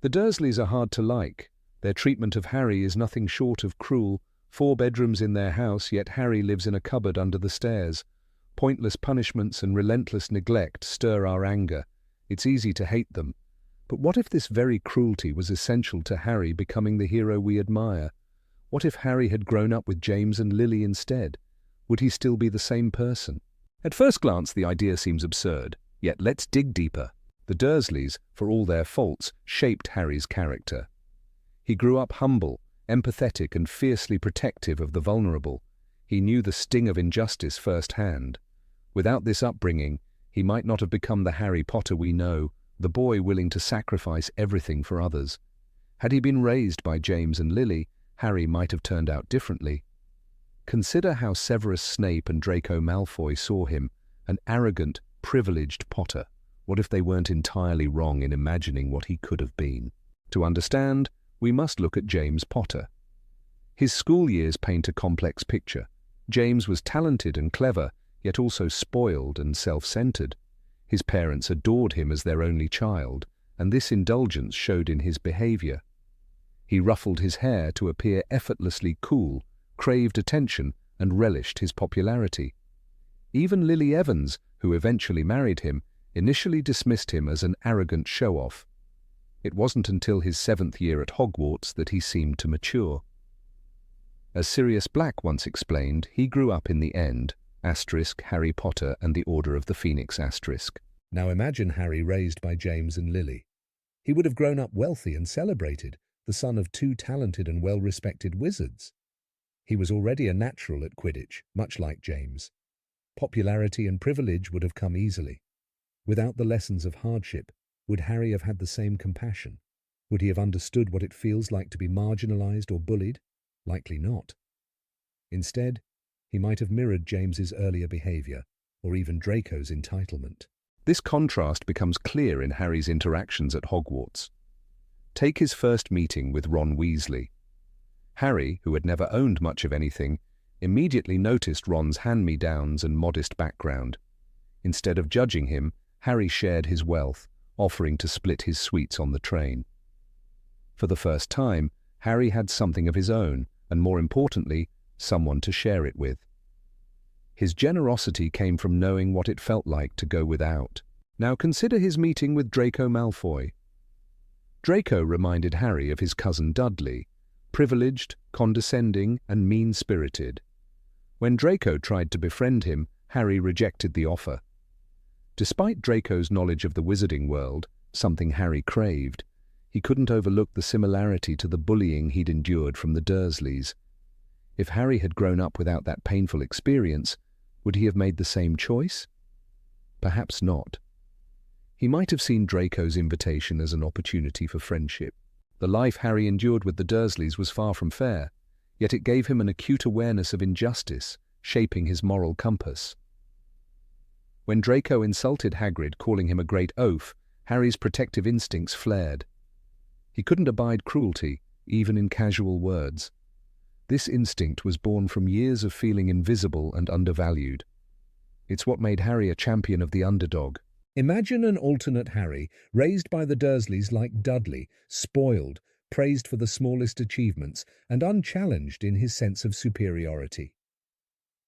The Dursleys are hard to like. Their treatment of Harry is nothing short of cruel. 4 bedrooms in their house, yet Harry lives in a cupboard under the stairs. Pointless punishments and relentless neglect stir our anger. It's easy to hate them. But what if this very cruelty was essential to Harry becoming the hero we admire? What if Harry had grown up with James and Lily instead? Would he still be the same person? At first glance, the idea seems absurd. Yet let's dig deeper. The Dursleys, for all their faults, shaped Harry's character. He grew up humble, empathetic and fiercely protective of the vulnerable. He knew the sting of injustice firsthand. Without this upbringing, he might not have become the Harry Potter we know, the boy willing to sacrifice everything for others. Had he been raised by James and Lily, Harry might have turned out differently. Consider how Severus Snape and Draco Malfoy saw him, an arrogant, privileged Potter. What if they weren't entirely wrong in imagining what he could have been? To understand, we must look at James Potter. His school years paint a complex picture. James was talented and clever, yet also spoiled and self-centered. His parents adored him as their only child, and this indulgence showed in his behavior. He ruffled his hair to appear effortlessly cool, craved attention, and relished his popularity. Even Lily Evans, who eventually married him, initially dismissed him as an arrogant show-off. It wasn't until his 7th year at Hogwarts that he seemed to mature. As Sirius Black once explained, he grew up in the end, Harry Potter and the Order of the Phoenix. Now imagine Harry raised by James and Lily. He would have grown up wealthy and celebrated, the son of 2 talented and well-respected wizards. He was already a natural at Quidditch, much like James. Popularity and privilege would have come easily. Without the lessons of hardship, would Harry have had the same compassion? Would he have understood what it feels like to be marginalized or bullied? Likely not. Instead, he might have mirrored James's earlier behavior, or even Draco's entitlement. This contrast becomes clear in Harry's interactions at Hogwarts. Take his first meeting with Ron Weasley. Harry, who had never owned much of anything, immediately noticed Ron's hand-me-downs and modest background. Instead of judging him, Harry shared his wealth, offering to split his sweets on the train. For the first time, Harry had something of his own, and more importantly, someone to share it with. His generosity came from knowing what it felt like to go without. Now consider his meeting with Draco Malfoy. Draco reminded Harry of his cousin Dudley, privileged, condescending, and mean-spirited. When Draco tried to befriend him, Harry rejected the offer. Despite Draco's knowledge of the wizarding world, something Harry craved, he couldn't overlook the similarity to the bullying he'd endured from the Dursleys. If Harry had grown up without that painful experience, would he have made the same choice? Perhaps not. He might have seen Draco's invitation as an opportunity for friendship. The life Harry endured with the Dursleys was far from fair, yet it gave him an acute awareness of injustice, shaping his moral compass. When Draco insulted Hagrid, calling him a great oaf, Harry's protective instincts flared. He couldn't abide cruelty, even in casual words. This instinct was born from years of feeling invisible and undervalued. It's what made Harry a champion of the underdog. Imagine an alternate Harry, raised by the Dursleys like Dudley, spoiled, praised for the smallest achievements, and unchallenged in his sense of superiority.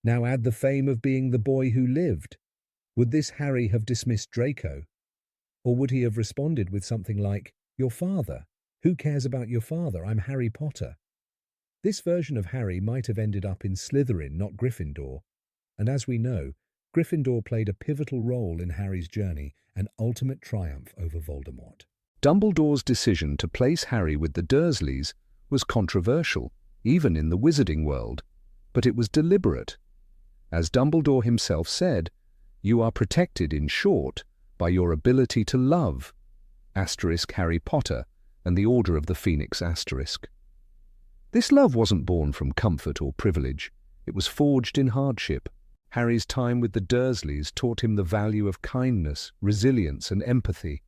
Now add the fame of being the boy who lived. Would this Harry have dismissed Draco? Or would he have responded with something like, "Your father? Who cares about your father? I'm Harry Potter." This version of Harry might have ended up in Slytherin, not Gryffindor. And as we know, Gryffindor played a pivotal role in Harry's journey, an ultimate triumph over Voldemort. Dumbledore's decision to place Harry with the Dursleys was controversial, even in the wizarding world, but it was deliberate. As Dumbledore himself said, "You are protected, in short, by your ability to love, Harry Potter and the Order of the Phoenix *. This love wasn't born from comfort or privilege. It was forged in hardship. Harry's time with the Dursleys taught him the value of kindness, resilience, and empathy.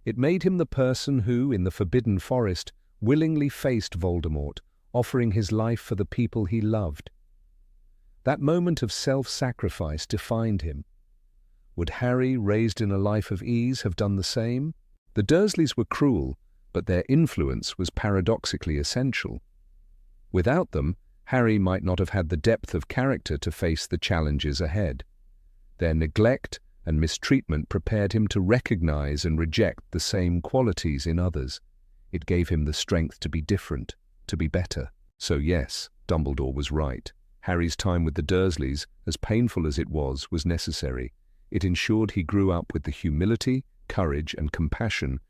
It made him the person who, in the Forbidden Forest, willingly faced Voldemort, offering his life for the people he loved. That moment of self-sacrifice defined him. Would Harry, raised in a life of ease, have done the same? The Dursleys were cruel, but their influence was paradoxically essential. Without them, Harry might not have had the depth of character to face the challenges ahead. Their neglect and mistreatment prepared him to recognize and reject the same qualities in others. It gave him the strength to be different, to be better. So yes, Dumbledore was right. Harry's time with the Dursleys, as painful as it was necessary. It ensured he grew up with the humility, courage, and compassion